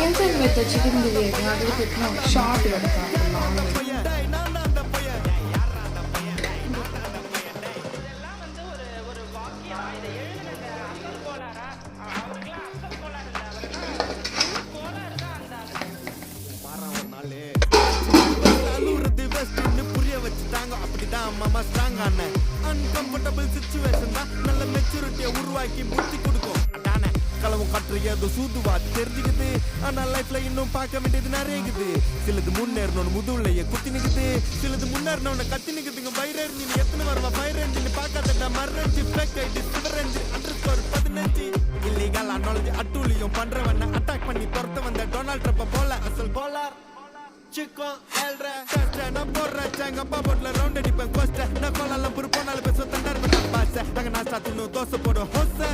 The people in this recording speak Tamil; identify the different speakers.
Speaker 1: Inside with the chicken biryani, அது கிட்ட ஷார்ட் எடுத்தாங்க.
Speaker 2: அன்கம்ஃபர்டபிள் சிச்சுவேஷன் தான் நல்ல மெச்சூரிட்டியை உருவாக்கி புத்தி கொடுக்கும். அதானே களவும் கற்று ஏதோ சூதுவா தெரிஞ்சுக்குது. ஆனா லைஃப்ல இன்னும் பார்க்க வேண்டியது நிறைய இருக்குது. சிலது முன்னேறணும் முதுகுலையே குத்தி நிக்குது, சிலது முன்னேறணும் கத்தி நிக்குதுங்க. வைரர் நீ எத்தனை வருவா ஃபயர் என்ஜின் பார்க்காத மரஞ்சி fake ID Sivaranji underscore 15 illegal knowledge அட்டூழியம் பண்றவன அட்டாக் பண்ணி துரத்த வந்த டொனால்ட் ட்ரம்ப் போல அசல் போலார் சிக்கன் ஏழ்ற நான் போடுறேன் எங்க அப்பா போட்ல ரவுண்ட் அடிப்பேன் கோஸ்ட நான் கோலாலம் புரு போனாலும் பேச தண்டார் பண்ண பாச நாங்க நாஸ்டா தின்னு தோசை போடும் ஹோச